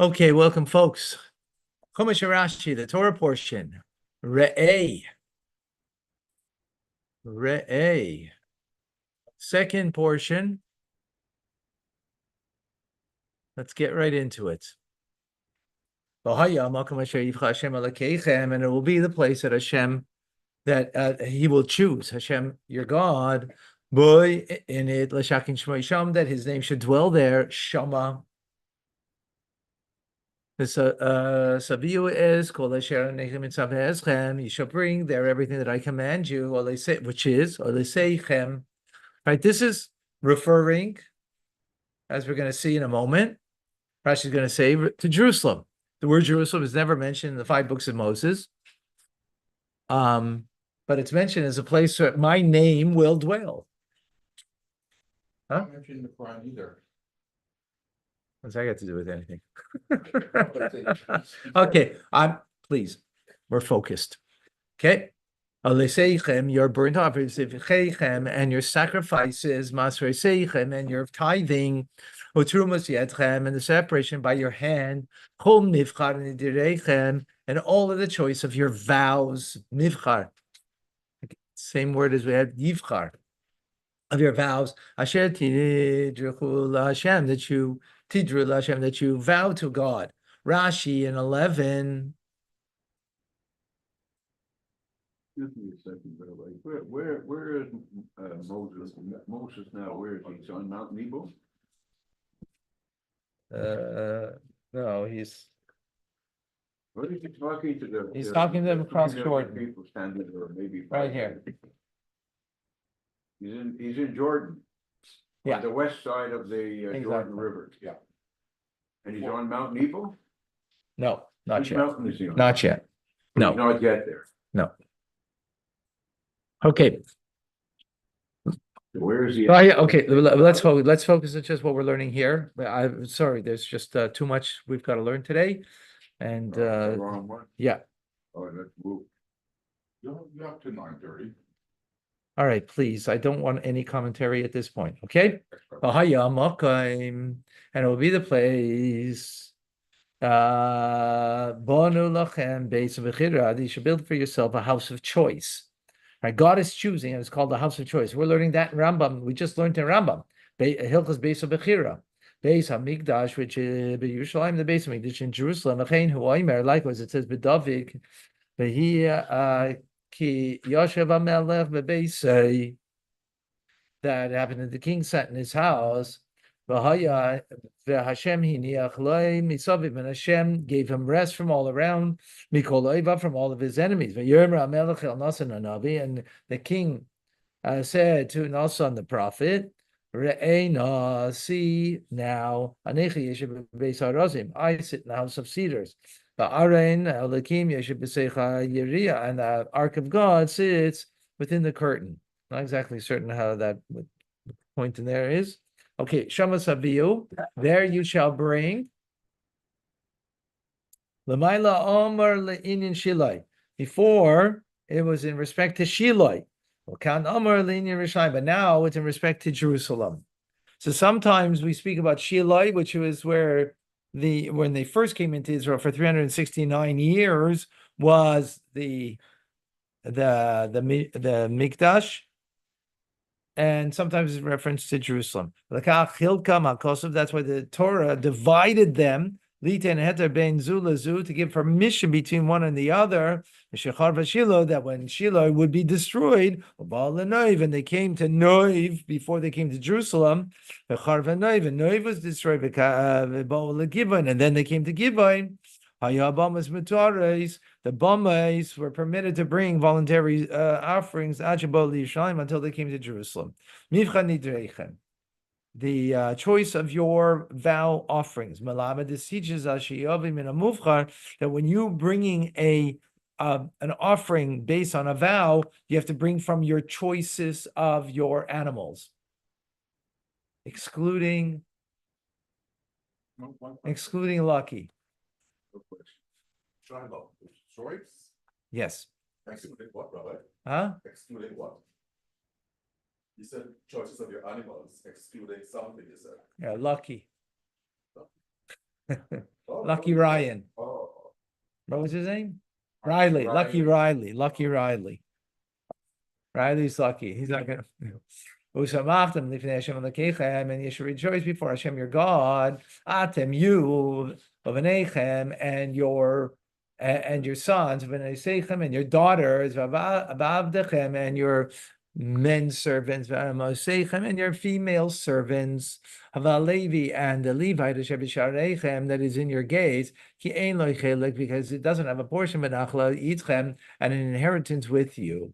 Okay, welcome, folks. Chumash Rashi, the Torah portion. Re'eh. Re'eh. Second portion. Let's get right into it. And it will be the place that Hashem, that He will choose, Hashem, your God, boy, in it, L'shakin Shmo Yisham, that His name should dwell there, Shama. Saviu is called Asher Nechem Mitzav Eschem. You shall bring there everything that I command you, or they say, which is, or they say Chem. Right, this is referring, as we're going to see in a moment. Rashi is going to say to Jerusalem. The word Jerusalem is never mentioned in the 5 books of Moses, but it's mentioned as a place where my name will dwell. Huh? Not mentioned in the Quran either. What's that got to do with anything? Okay, please, we're focused. Okay. Your burnt offerings, and your sacrifices, and your tithing, and the separation by your hand, and all of the choice of your vows, nivchar. Same word as we had, yivchar, of your vows, asher tidru Hashem, that you vow to God. Rashi in 11. Excuse me a second, Rabbi. Where is Moses? Moses now, where is he? He's on Mount Nebo? No, he's What is he talking to them? He's talking to them across Jordan. People standing there, maybe right here. He's in Jordan. Yeah. On the west side of the Jordan River. Yeah. And he's on Mount Nebo? No, not Which yet. mountain is he on? Not yet. He's No, not yet there. no. Okay. Where is he? Okay, let's focus on just what we're learning here. I'm sorry, there's just too much we've got to learn today. And The wrong one. yeah. Oh, let's move. You're up to 9:30. All right, please. I don't want any commentary at this point. Okay. And it will be the place. Bonu lachem beis v'chira. You should build for yourself a house of choice. Right? God is choosing, and it's called the house of choice. We're learning that in Rambam. We just learned in Rambam. Hilchos beis v'chira. Beis hamikdash, which is Yerushalayim, the beis hamikdash in Jerusalem. Achein hu oimer. Likewise, it says b'David. V'hi ki Yoshev HaMelech v'beisei. That happened that the king sat in his house. And Hashem gave him rest from all around, from all of his enemies. And the king said to Nasan the prophet, see now, I sit in the house of cedars. And the ark of God sits within the curtain. Not exactly certain how that point in there is. Okay, Shama Saviu, there you shall bring. Lamaila Omer Le'inin Shilai. Before, it was in respect to Shilai. But now it's in respect to Jerusalem. So sometimes we speak about Shilai, which was where when they first came into Israel for 369 years, was the Mikdash. And sometimes it's reference to Jerusalem. That's why the Torah divided them, to give permission between one and the other, that when Shiloh would be destroyed, and they came to Noiv before they came to Jerusalem, and Noiv was destroyed, and then they came to Gibeon. The Bamais were permitted to bring voluntary offerings until they came to Jerusalem. The choice of your vow offerings. That when you bringing an offering based on a vow, you have to bring from your choices of your animals, excluding lucky. Choice? Yes. Excluding what, Rabbi? Huh? Excluding what? You said choices of your animals, excluding something, you said. Yeah, lucky. Lucky Ryan. Oh. What was his name? Riley. Lucky Riley. Lucky Riley. Riley's lucky. He's not gonna. Usamachtem lifnei Hashem Elokechem, and you should rejoice before Hashem your God. Atem you v'nechem and your sons v'neseichem and your daughters v'avdechem and your men servants v'amoseichem and your female servants v'alevi and the Levite Hashem that is in your gates ki ein lo chelik because it doesn't have a portion v'nachla itchem and an inheritance with you.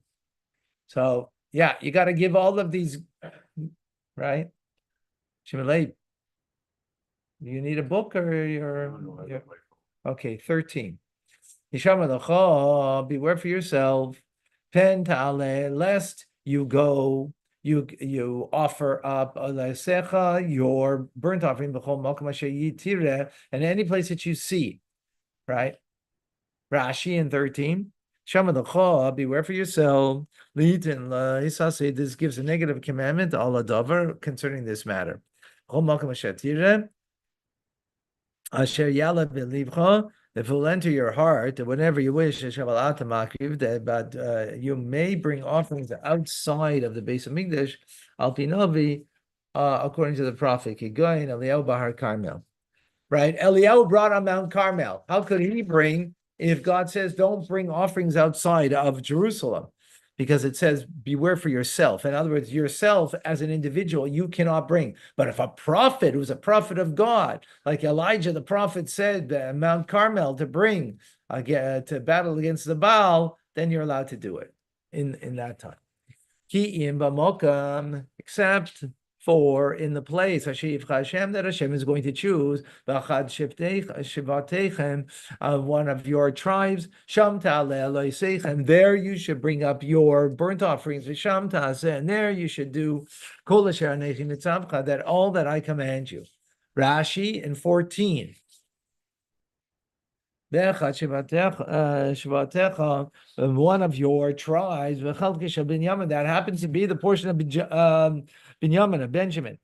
So yeah, you got to give all of these, right? Shimalei, you need a book or you're okay? 13. Beware for yourself. Pen ta'ale, lest you go, you offer up your burnt offering and any place that you see, right? Rashi in 13. Beware for yourself. This gives a negative commandment concerning this matter. If it will enter your heart, whenever you wish, but you may bring offerings outside of the base of Mikdash, according to the prophet, Eliyahu Bahar Carmel. Right? Eliyahu brought on Mount Carmel. How could he bring if God says don't bring offerings outside of Jerusalem? Because it says beware for yourself. In other words, yourself as an individual, you cannot bring. But if a prophet who's a prophet of God, like Elijah, the prophet said Mount Carmel to bring to battle against the Baal, then you're allowed to do it in that time. Except for in the place Hashem that Hashem is going to choose one of your tribes, and there you should bring up your burnt offerings, and there you should do that all that I command you. Rashi in 14. One of your tribes, that happens to be the portion of Binyamin, of Benjamin.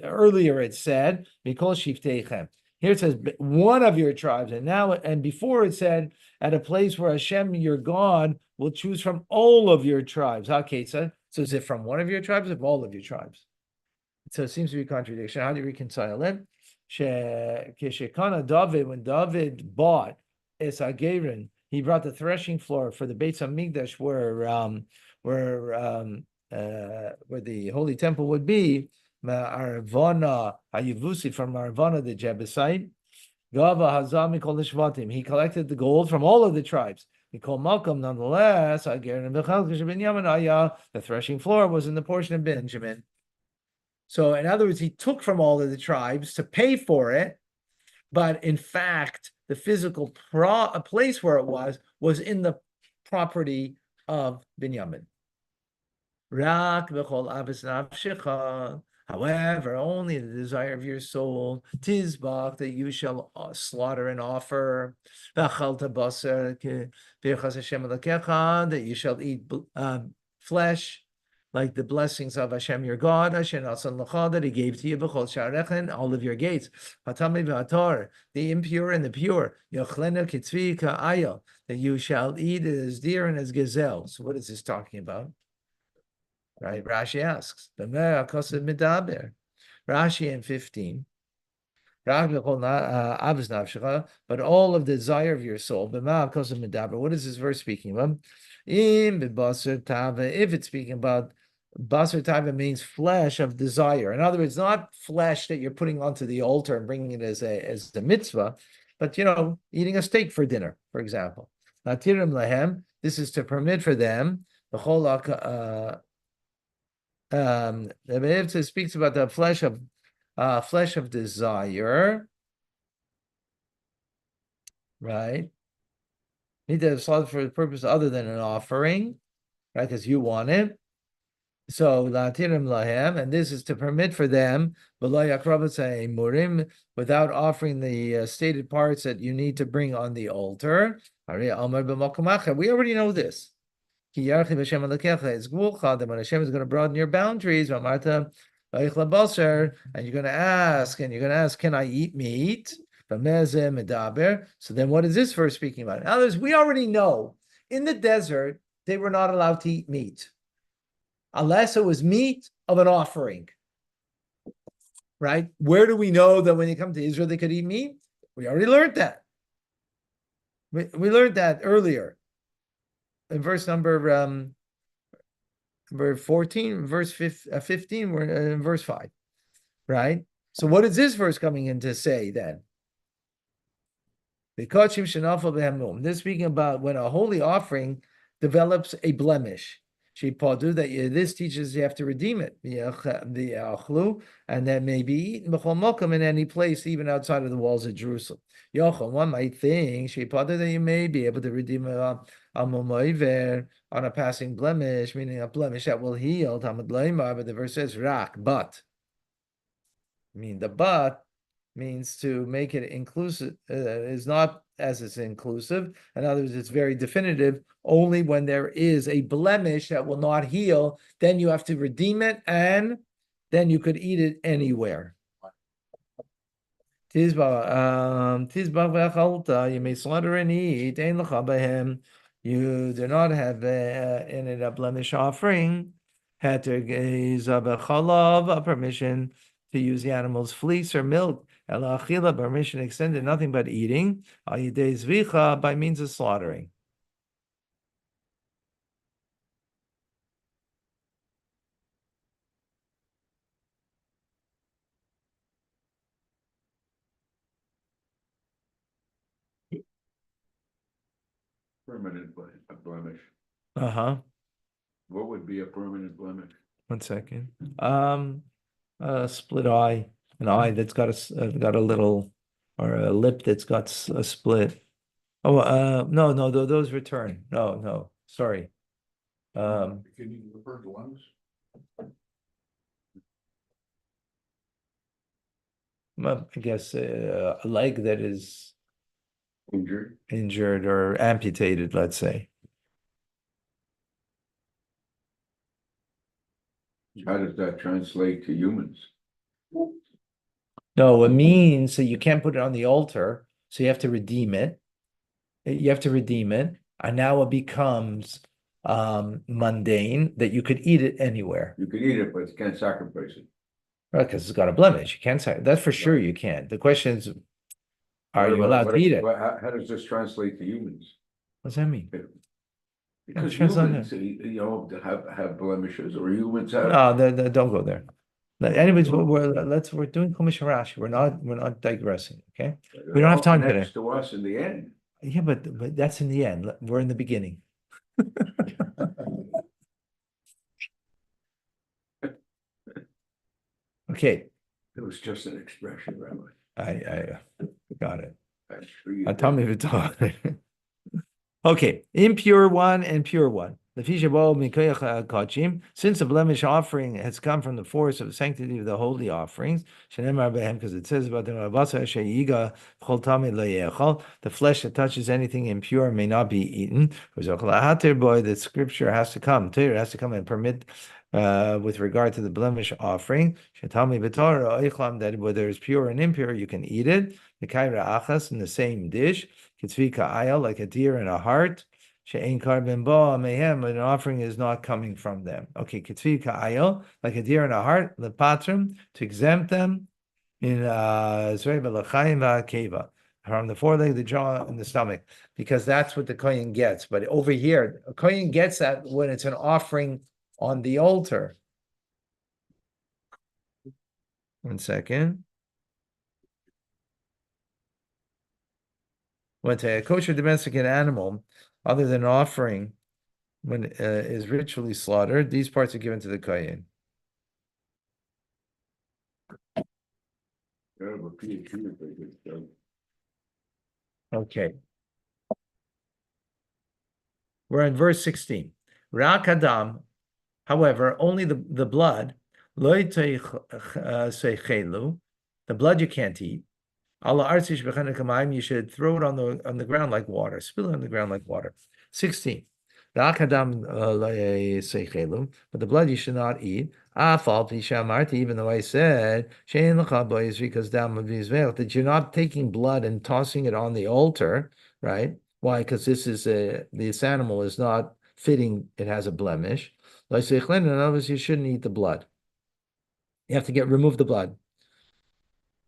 Earlier it said, here it says one of your tribes, and before it said at a place where Hashem your God will choose from all of your tribes. Okay, so is it from one of your tribes or from all of your tribes? So it seems to be a contradiction. How do you reconcile it? David, when David bought Esagerin, he brought the threshing floor for the Beit HaMikdash where the Holy Temple would be, Arvana Hayivusi, from Arvana the Jebusite, Gava Hazam Mikol Shvatim. He collected the gold from all of the tribes. He called Malcolm, nonetheless, the threshing floor was in the portion of Benjamin. So, in other words, he took from all of the tribes to pay for it, but in fact, the physical place where it was in the property of Binyamin. However, only the desire of your soul, tizbach, that you shall slaughter and offer, that you shall eat flesh, like the blessings of Hashem your God, that He gave to you, all of your gates, the impure and the pure, that you shall eat as deer and as gazelle. So what is this talking about? Right, Rashi asks, Rashi in 15, but all of the desire of your soul. What is this verse speaking about? If it's speaking about basar tava, means flesh of desire. In other words, not flesh that you're putting onto the altar and bringing it as the mitzvah, but eating a steak for dinner, for example. Natirim lehem. This is to permit for them the Rebbe speaks about the flesh of desire, right? Need to slaughter for the purpose other than an offering, right? Because you want it. So latirim lahem, and this is to permit for them without offering the stated parts that you need to bring on the altar. We already know this. When Hashem is going to broaden your boundaries, and you're going to ask, can I eat meat? So then what is this verse speaking about? In other words, we already know in the desert, they were not allowed to eat meat unless it was meat of an offering. Right? Where do we know that when they come to Israel, they could eat meat? We already learned that. We learned that earlier in verse number 14, verse 15, we're in verse 5, right? So what is this verse coming in to say then? This is speaking about when a holy offering develops a blemish. This teaches you have to redeem it. And that may be eaten in any place, even outside of the walls of Jerusalem. One might think that you may be able to redeem on a passing blemish, meaning a blemish that will heal. But the verse says rak, but. I mean, the but means to make it inclusive, is not as it's inclusive. In other words, it's very definitive. Only when there is a blemish that will not heal, then you have to redeem it, and then you could eat it anywhere. Tizbach you may slaughter and eat. You do not have in it a blemish offering. A permission to use the animal's fleece or milk. Permission extended nothing but eating. By means of slaughtering. Permanent blemish. What would be a permanent blemish? 1 second. A split eye, an eye that's got a little, or a lip that's got a split. Oh, no, those return. No, sorry. Can you refer to lungs? I guess a leg that is Injured or amputated, let's say. How does that translate to humans? No, it means that you can't put it on the altar, so you have to redeem it. And now it becomes mundane that you could eat it anywhere. You could eat it, but you can't sacrifice it. Right, because it's got a blemish. You can't say that for sure. You can't. The question is, are you allowed to eat it? How does this translate to humans? What's that mean? Because humans, have blemishes, or humans have. No, don't go there. Anyways, we're doing Chumash Rashi. We're not digressing. Okay, we don't have time today. Next to us in the end. Yeah, but that's in the end. We're in the beginning. Okay. It was just an expression, Rabbi. I got it. I'm sure you Tell me if it's all. Okay, impure one and pure one. Since the blemish offering has come from the force of sanctity of the holy offerings, because it says about them, the flesh that touches anything impure may not be eaten. The scripture has to come. Torah has to come and permit with regard to the blemish offering. That whether it's pure and impure, you can eat it. The kaira achas in the same dish. Like a deer and a heart. She'ein carbon bo mehem, an offering is not coming from them. Okay, kitzvi ka'ayel, like a deer and a heart, lepatrim, to exempt them in zrei b'lachayim v'akeva, from the foreleg, the jaw, and the stomach, because that's what the kohen gets. But over here, a kohen gets that when it's an offering on the altar. 1 second. When a kosher domestic animal, other than an offering, when is ritually slaughtered, these parts are given to the kohen. Okay. We're in verse 16. Rak Adam, however, only the blood, the blood you can't eat. You should throw it on the ground like water, spill it on the ground like water. 16. But the blood you should not eat. Even though I said because that you're not taking blood and tossing it on the altar, right? Why? Because this animal is not fitting, it has a blemish. In other words, you shouldn't eat the blood. You have to remove the blood.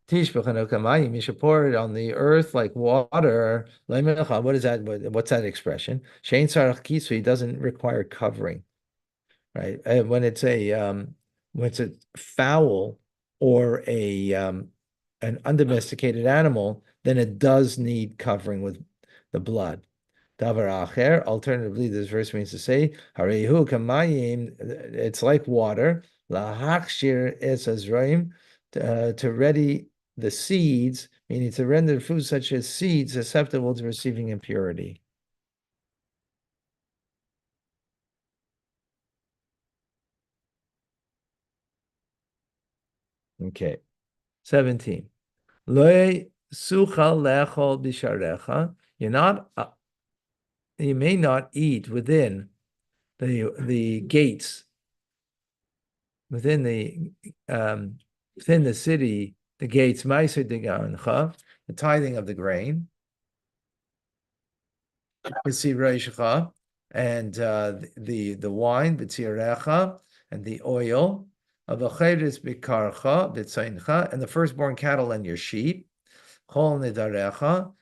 You should pour it on the earth like water. What is that? What's that expression? So he doesn't require covering, right? When it's a fowl or an undomesticated animal, then it does need covering with the blood. Davar acher. Alternatively, this verse means to say, Harehu kamayim. It's like water. Lahakshir es azroim, to ready the seeds, meaning to render food such as seeds susceptible to receiving impurity. Okay. 17. Loi suchal lechol bisharecha. You may not eat within the gates, within the city, the gates, the tithing of the grain, and the wine, and the oil, and the firstborn cattle and your sheep,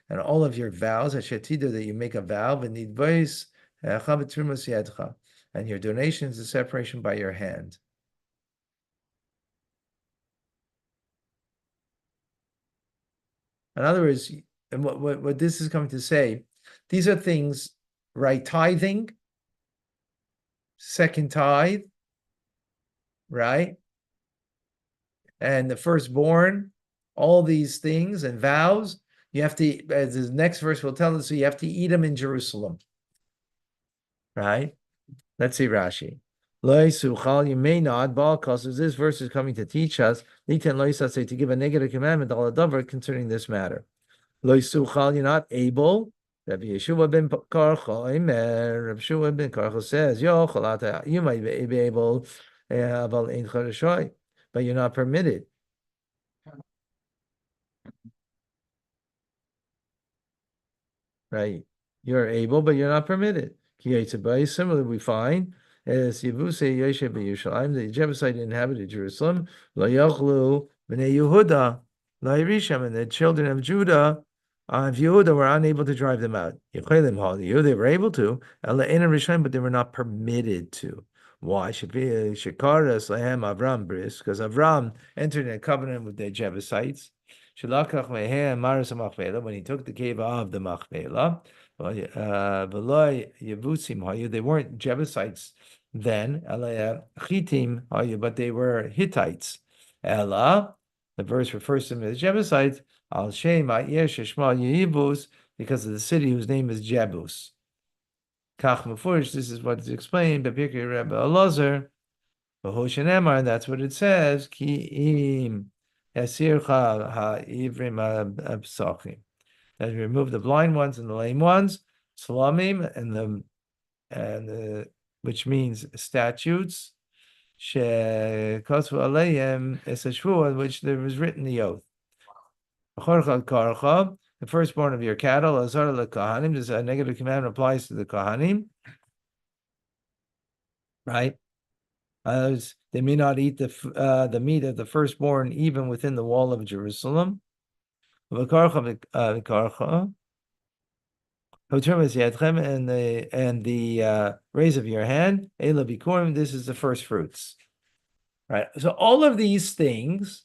and all of your vows, that you make a vow, and your donations of separation by your hand. In other words, and what this is coming to say, these are things, right? Tithing, second tithe, right? And the firstborn, all these things and vows, you have to, as the next verse will tell us, so you have to eat them in Jerusalem, right? Let's see Rashi. You may not, because this verse is coming to teach us, to give a negative commandment concerning this matter. You're not able. Rabbi Yeshua ben Karcha says, you might be able, but you're not permitted. Right? You're able, but you're not permitted. Similarly, we find as Yevusei Yoshe b'Yerushalayim, the Jebusite inhabited Jerusalem, Lo Yochlu b'nei Yehuda, Lo Yirisham, and the children of Judah of Yehuda were unable to drive them out. They were able to, but they were not permitted to. Why? Shekaras Lahem Avram Bris, because Avram entered in a covenant with the Jebusites. When he took the cave of the Machpelah, they weren't Jebusites then, but they were Hittites. Ella, the verse refers to them as Jebusites, al Shem Yebus, because of the city whose name is Jebus. Kach Mefurish, this is what is explained by Birkei Rebbe Elazar, and that's what it says, Ki im Yasircha ha'ivrim ha'psachim. That you remove the blind ones and the lame ones, salamim, and which means statutes, shekosvu aleihem es hashvua, which there was written the oath. The firstborn of your cattle, azar lekahanim. This negative commandment applies to the kahanim, right? They may not eat the meat of the firstborn even within the wall of Jerusalem. And the raise of your hand, this is the first fruits. Right. So all of these things,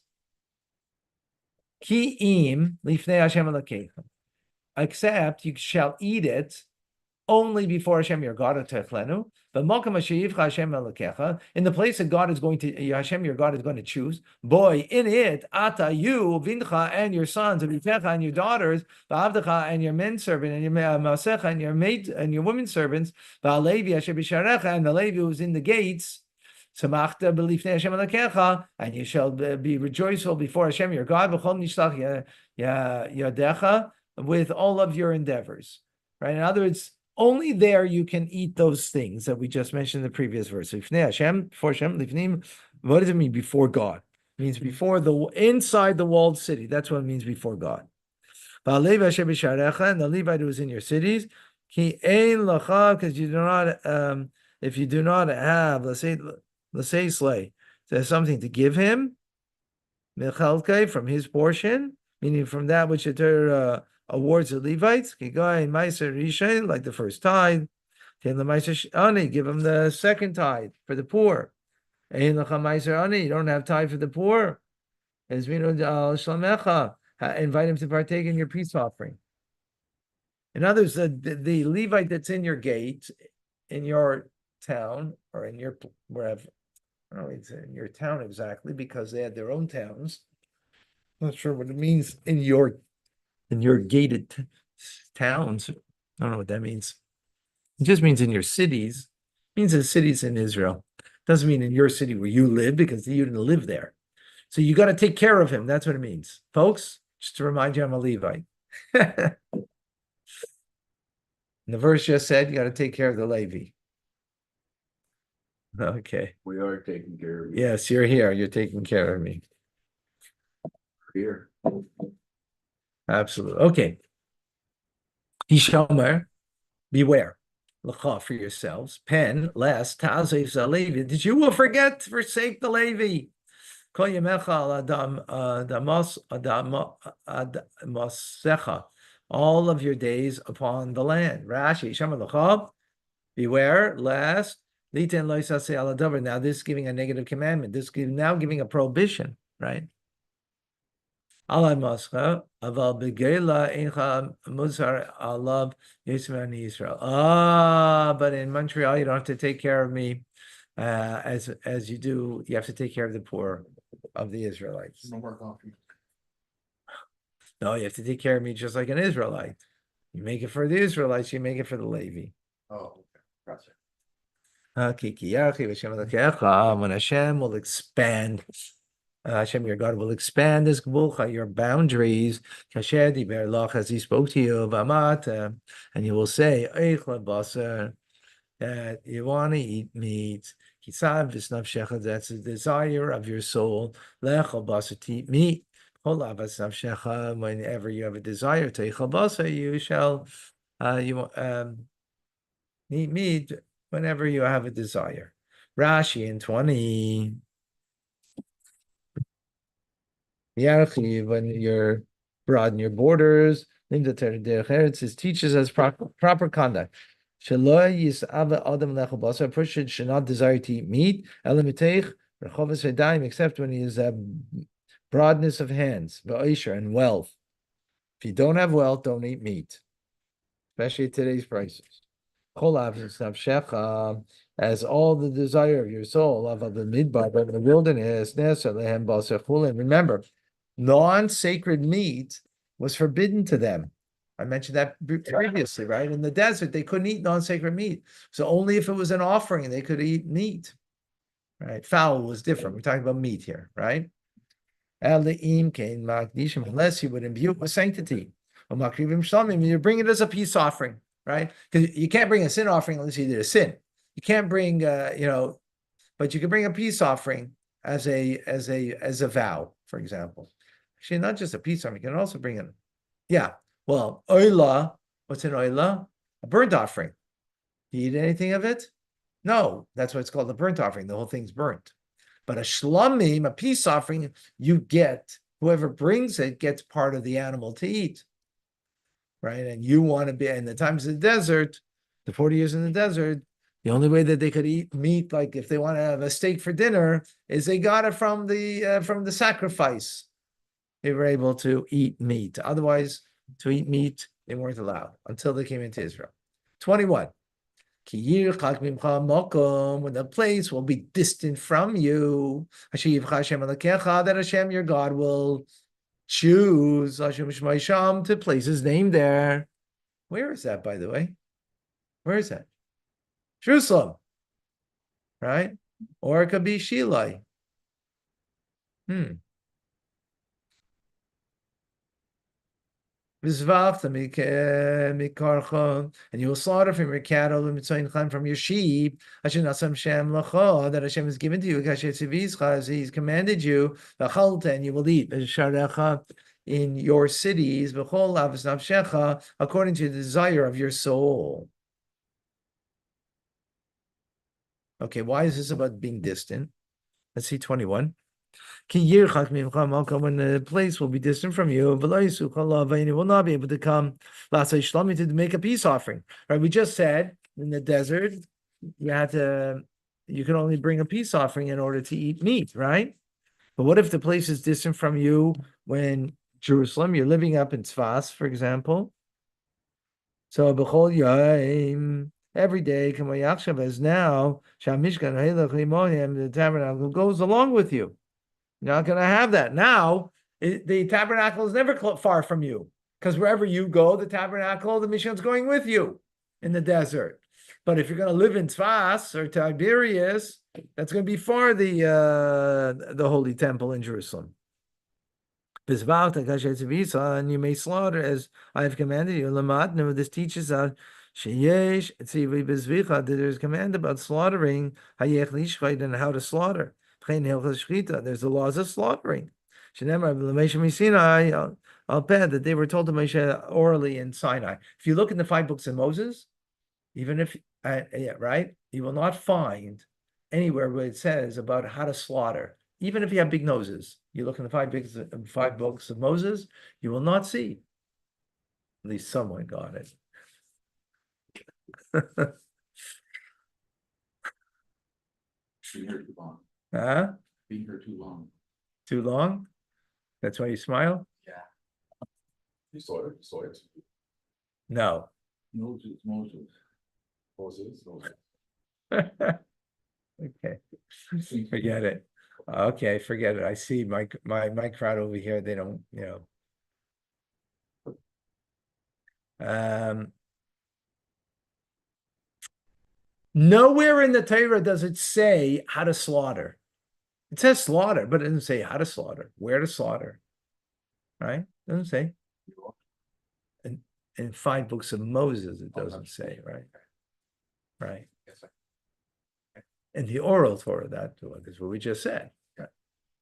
except you shall eat it only before Hashem your God, but in the place that God is going to, Hashem your God is going to choose, boy, in it, ata, you, vincha, and your sons, and your daughters, and your men servant, and your masecha, and your maid, and your women servants, and the Levi who is in the gates, and you shall be rejoiceful before Hashem your God, with all of your endeavors. Right? In other words, only there you can eat those things that we just mentioned in the previous verse. Lifnei Hashem, before Hashem, lifnim. What does it mean before God? It means before inside the walled city. That's what it means before God. And the Levite who is in your cities, because you do not, if you do not have, let's say slay, there's something to give him, from his portion, meaning from that which the Torah awards the Levites, like the first tithe, give him the second tithe for the poor. You don't have tithe for the poor. Invite him to partake in your peace offering. In others, the Levite that's in your gate, in your town, or in your wherever, I don't know, it's in your town exactly, because they had their own towns. Not sure what it means in your gated towns. I don't know what that means. It just means in your cities. It means in cities in Israel. Doesn't mean in your city where you live, because you didn't live there. So you got to take care of him. That's what it means. Folks, just to remind you, I'm a Levite. And the verse just said you got to take care of the Levi. Okay. We are taking care of you. Yes, you're here. You're taking care of me. Here. Absolutely. Okay. Hishomer, beware. L'cha for yourselves. Pen, lest ta'azev zalevi. That you will forget to forsake the Levi. Kol yemecha adamosecha. All of your days upon the land. Rashi, Shama l'cha. Beware, lest liten lo yisaseh ala davar. Now this is giving a negative commandment. This is now giving a prohibition, right? Alay mascha, aval begela incha musar alav yisrael Israel. But in Montreal, you don't have to take care of me as you do. You have to take care of the poor of the Israelites. No more coffee. No, you have to take care of me just like an Israelite. You make it for the Israelites, you make it for the Levi. Oh, okay. Gotcha. When Hashem will expand, Hashem, your God, will expand his gvulcha, your boundaries, as he spoke to you, and you will say, that you want to eat meat. That's the desire of your soul. To eat meat. Whenever you have a desire to you shall eat meat whenever you have a desire. Rashi in 20. When you're broaden your borders, it teaches us proper conduct. A person should not desire to eat meat, except when he has broadness of hands, and wealth. If you don't have wealth, don't eat meat, especially at today's prices. As all the desire of your soul, of the midbar, but in the wilderness, and remember, non-sacred meat was forbidden to them. I mentioned that previously, right? In the desert, they couldn't eat non-sacred meat. So only if it was an offering, they could eat meat, right? Fowl was different. We're talking about meat here, right? Unless you would imbue it with sanctity. You bring it as a peace offering, right? Because you can't bring a sin offering unless you did a sin. You can't bring, but you can bring a peace offering as a vow, for example. Actually, not just a peace offering. You can also bring in, well, oila. What's an oila? A burnt offering. Do you eat anything of it? No, that's why it's called a burnt offering. The whole thing's burnt. But a shlamim, a peace offering, you get, whoever brings it gets part of the animal to eat, right? And you want to be, in the times of the desert, the 40 years in the desert, the only way that they could eat meat, like if they want to have a steak for dinner, is they got it from the sacrifice. They were able to eat meat. Otherwise, to eat meat, they weren't allowed until they came into Israel. 21. When the place will be distant from you, that Hashem, your God, will choose to place his name there. Where is that, by the way? Where is that? Jerusalem, right? Or it could be Shilai. And you will slaughter from your cattle and from your sheep that Hashem has given to you, as He's commanded you, and you will eat in your cities according to the desire of your soul. Okay, why is this about being distant? Let's see 21. When the place will be distant from you, and you will not be able to come to make a peace offering. Right? We just said in the desert, you can only bring a peace offering in order to eat meat, right? But what if the place is distant from you when Jerusalem, you're living up in Tzfas, for example? So b'chol yaim, every day, as now, the tabernacle goes along with you. You're not going to have that. Now, the tabernacle is never far from you, because wherever you go, the tabernacle, the Mishkan's going with you in the desert. But if you're going to live in Tzfas or Tiberias, that's going to be far the holy temple in Jerusalem. And you may slaughter as I have commanded you. This teaches us that there is command about slaughtering and how to slaughter. There's the laws of slaughtering. I'll bet that they were told to Moshe orally in Sinai. If you look in the 5 books of Moses, even if, right, you will not find anywhere where it says about how to slaughter. Even if you have big noses, you look in the 5 books of Moses, you will not see. At least someone got it. Been here too long. Huh? Been here too long. Too long? That's why you smile? Yeah. You saw it. No. Moses. Okay. Forget it. Okay, forget it. I see my crowd over here. They don't, nowhere in the Torah does it say how to slaughter. It says slaughter, but it doesn't say how to slaughter, where to slaughter. Right? It doesn't say. In 5 books of Moses, it doesn't say, right? Right. In the oral Torah, that is what we just said.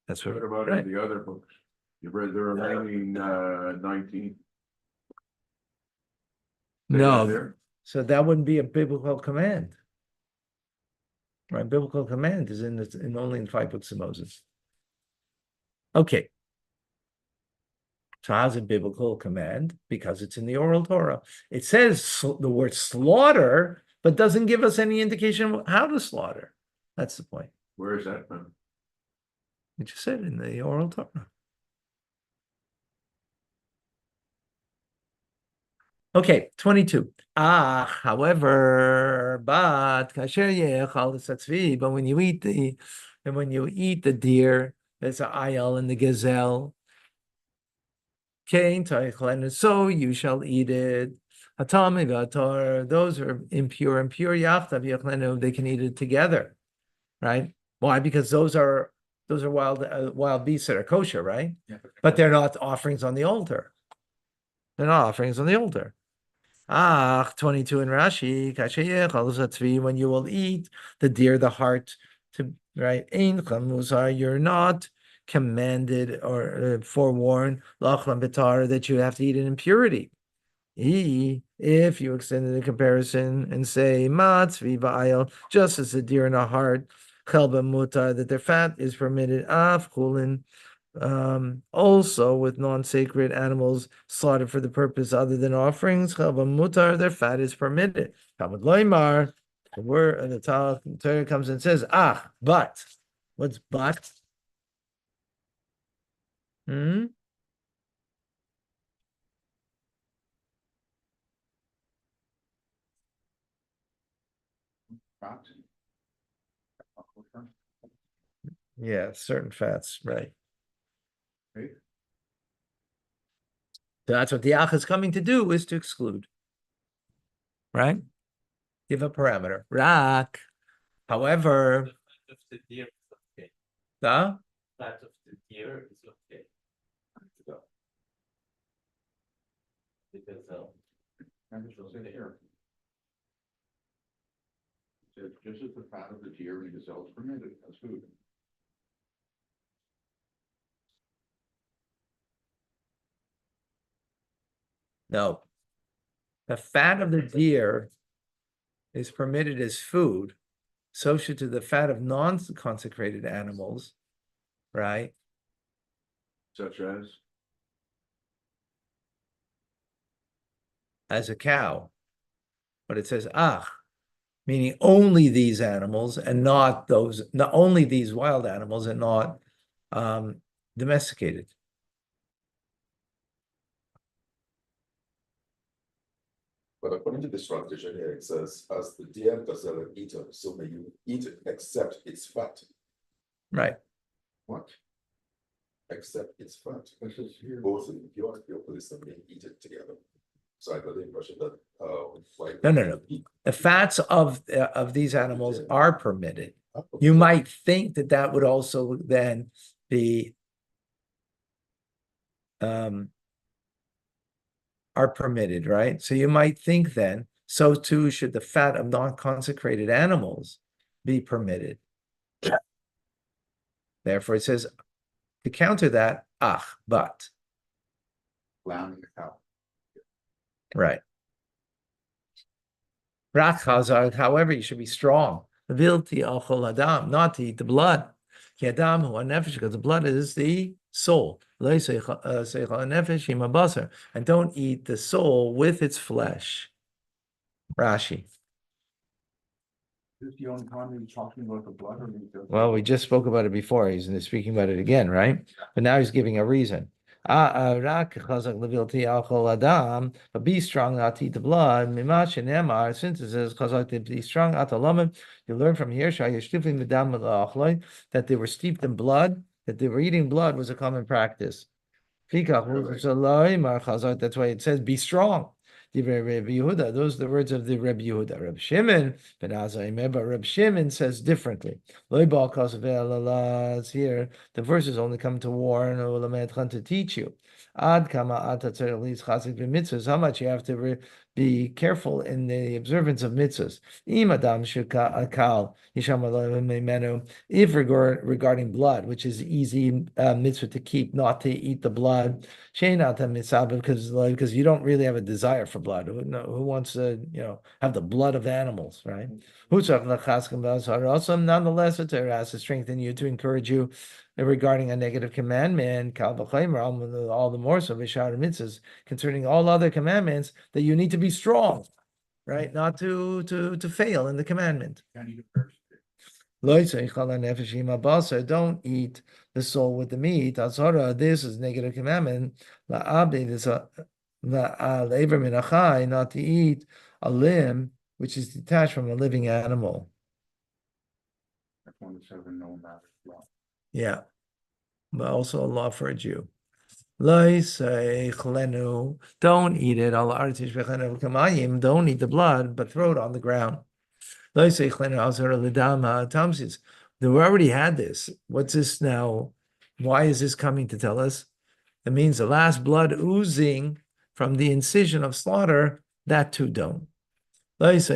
That's What about right. in the other books? You read the remaining 19? No, so that wouldn't be a biblical command. Right? Biblical command is in only in 5 books of Moses. Okay. So how's it biblical command? Because it's in the oral Torah. It says the word slaughter, but doesn't give us any indication of how to slaughter. That's the point. Where is that from? It just said in the oral Torah. Okay, 22. However, but when you eat the deer, there's an ayal and the gazelle. So you shall eat it. Those are impure, they can eat it together, right? Why? Because those are wild beasts that are kosher, right? Yeah, But they're not offerings on the altar. They're not offerings on the altar. 22 in Rashi, when you will eat the deer, the heart, right? You're not commanded or forewarned that you have to eat in impurity. If you extended the comparison and say just as the deer in the heart, that their fat is permitted, also with non-sacred animals slaughtered for the purpose other than offerings, their fat is permitted. The word the Torah comes and says, but. What's but? Yeah, certain fats, right. Right. So that's what the ach is coming to do, is to exclude. Right? Give a parameter. Rak. However, The deer is okay. the Fat of the deer is okay. because And it's what's in here. It says, just as the fat of the deer and gazelle is permitted as food. No. The fat of the deer is permitted as food, so should to the fat of non-consecrated animals, right? Such As a cow. But it says meaning only these animals and not those, not only these wild animals and not domesticated. But according to this translation here, it says, as the deer and gazelle are eaten, so may you eat it except its fat. Right. What? Except its fat. This is here. Both in pure theopolis and they eat it together. So I got the impression that like No. The fats of these animals are permitted. You might think that that would also then be are permitted, right? So you might think then, so too should the fat of non-consecrated animals be permitted. Therefore, it says to counter that, but. Lamb and the cow. Right. Rak chazar, however, you should be strong. Vilti achol adam, not to eat the blood. Ki adam hu nefesh, because the blood is the soul. Lo seichel nefesh im habasar, and don't eat the soul with its flesh. Rashi. Is this the only time he's talking about the blood or? Well, we just spoke about it before. He's speaking about it again, right? But now he's giving a reason. But be strong not to eat the blood. Since it says to be strong, you learn from here that they were steeped in blood, that they were eating blood was a common practice. That's why it says be strong. Those are the words of the Reb Yehuda. Reb Shimon, but Reb Shimon says differently. Here, the verses only come to warn or to teach you. How much you have to be careful in the observance of mitzvahs. If regarding blood, which is easy mitzvah to keep, not to eat the blood, because you don't really have a desire for blood. Who wants to, have the blood of animals, right? Nonetheless, the Torah has to strengthen you, to encourage you regarding a negative commandment, all the more so mitzvahs, concerning all other commandments, that you need to be strong, right? Not to fail in the commandment. Don't eat the soul with the meat. This is negative commandment. Not to eat a limb which is detached from a living animal. That's 27 no matter what. Yeah, but also a law for a Jew. Don't eat it. Don't eat the blood, but throw it on the ground. We already had this. What's this now? Why is this coming to tell us? It means the last blood oozing from the incision of slaughter, that too don't. Don't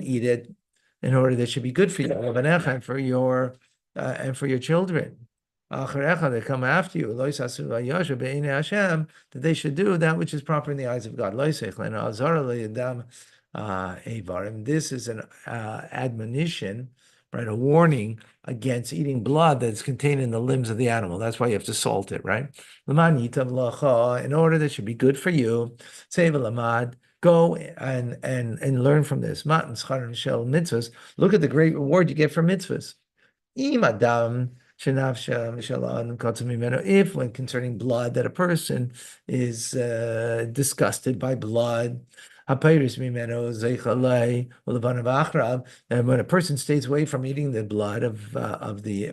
eat it in order that it should be good for you and for your children. They come after you, that they should do that which is proper in the eyes of God. This is an admonition, right? A warning against eating blood that's contained in the limbs of the animal. That's why you have to salt it, right? In order that it should be good for you. Go and learn from this. Look at the great reward you get for mitzvahs. If, when concerning blood, that a person is disgusted by blood, and when a person stays away from eating the blood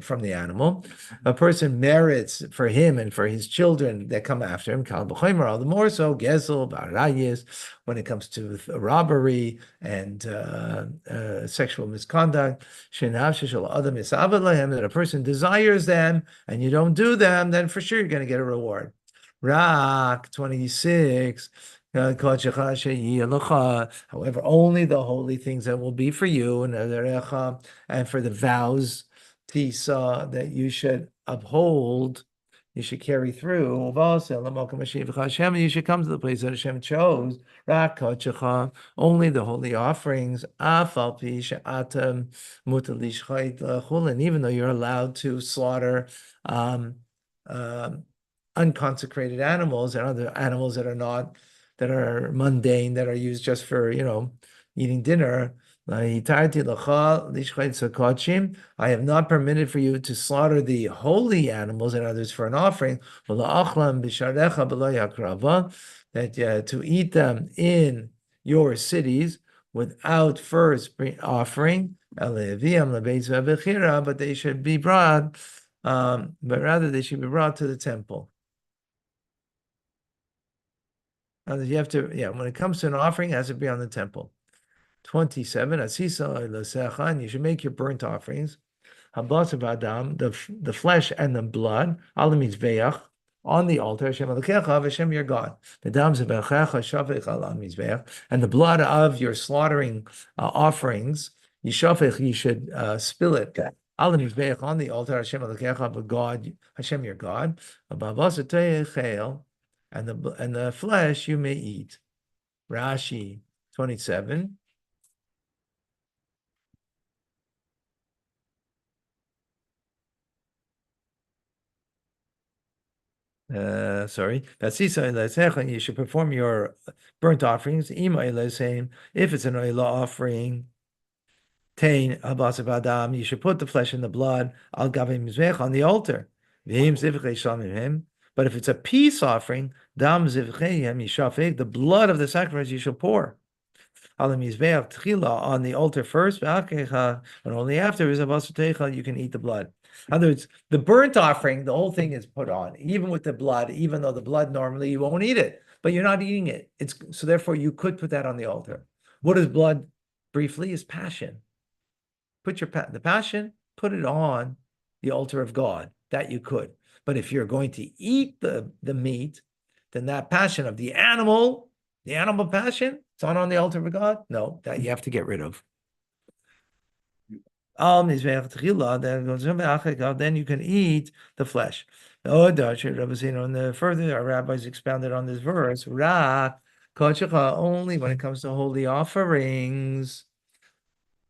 from the animal, a person merits for him and for his children that come after him, all the more so, gezel, barayis, when it comes to robbery and sexual misconduct, that a person desires them and you don't do them, then for sure you're going to get a reward. Rak 26. However, only the holy things that will be for you and for the vows, tisa, that you should uphold, you should carry through. You should come to the place that Hashem chose. Only the holy offerings. And even though you're allowed to slaughter unconsecrated animals and other animals that are mundane, that are used just for eating dinner. I have not permitted for you to slaughter the holy animals and others for an offering, that to eat them in your cities without first offering, but they should be brought, but rather they should be brought to the temple. You have to, when it comes to an offering, it has to be on the temple. 27, and you should make your burnt offerings, the flesh and the blood, on the altar, Hashem your God. And the blood of your slaughtering offerings, you should spill it on the altar, Hashem your God. And the flesh you may eat. Rashi 27. Sorry. You should perform your burnt offerings. If it's an oila offering, you should put the flesh and the blood on the altar. But if it's a peace offering, the blood of the sacrifice you shall pour on the altar first, and only after you can eat the blood. In other words, the burnt offering, the whole thing is put on, even with the blood, even though the blood normally you won't eat it, but you're not eating it. So therefore you could put that on the altar. What is blood? Briefly, is passion. Put the passion, put it on the altar of God. That you could. But if you're going to eat the meat, then that passion of the animal passion, it's not on the altar of God. No, that you have to get rid of. Then you can eat the flesh. And further, our rabbis expounded on this verse. Only when it comes to holy offerings.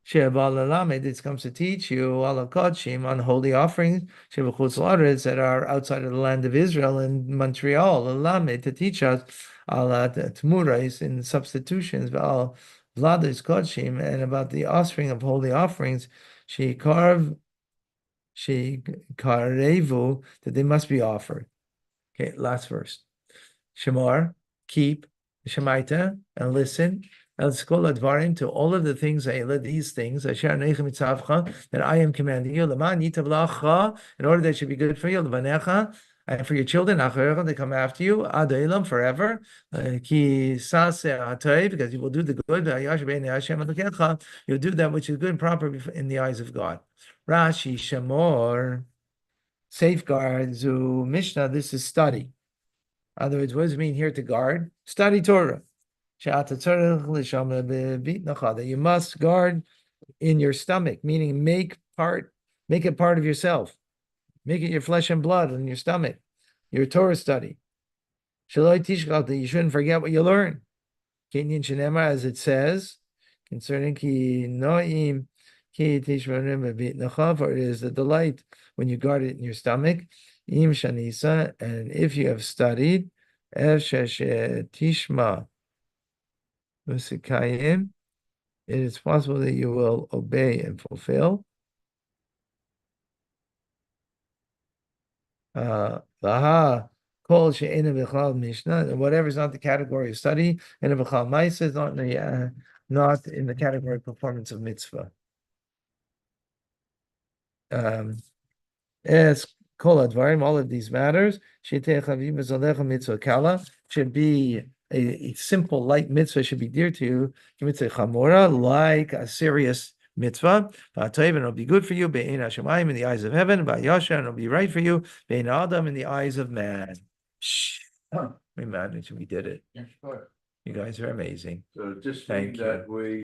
This comes to teach you on holy offerings that are outside of the land of Israel in Montreal. To teach us tmurais in substitutions, Vladas Kodshim, and about the offspring of holy offerings, karevu, that they must be offered. Okay, last verse. Shemar, keep, Shemaita, and listen, to all of the things, these things, that I am commanding you, in order that it should be good for you, and for your children, they come after you, forever, because you will do the good, you'll do that which is good and proper in the eyes of God. Rashi, Shemor, safeguard, Zu, Mishnah, this is study. In other words, what does it mean here to guard? Study Torah. That you must guard in your stomach, meaning make it part of yourself. Make it your flesh and blood in your stomach, your Torah study. That you shouldn't forget what you learn. As it says, concerning ki noim, ki for it is the delight when you guard it in your stomach. Im shanisa, and if you have studied, tishma, it is possible that you will obey and fulfill. Whatever is not the category of study, and if is not in the category of performance of mitzvah. As kol advarim, all of these matters, should be a simple, light mitzvah should be dear to you, mitzvah chamora, like a serious mitzvah. And it'll be good for you, be'ein hashemayim, in the eyes of heaven, and it'll be right for you, be'ein adam, in the eyes of man. We managed, we did it. Yeah, go ahead. You guys are amazing. So just Thank mean that we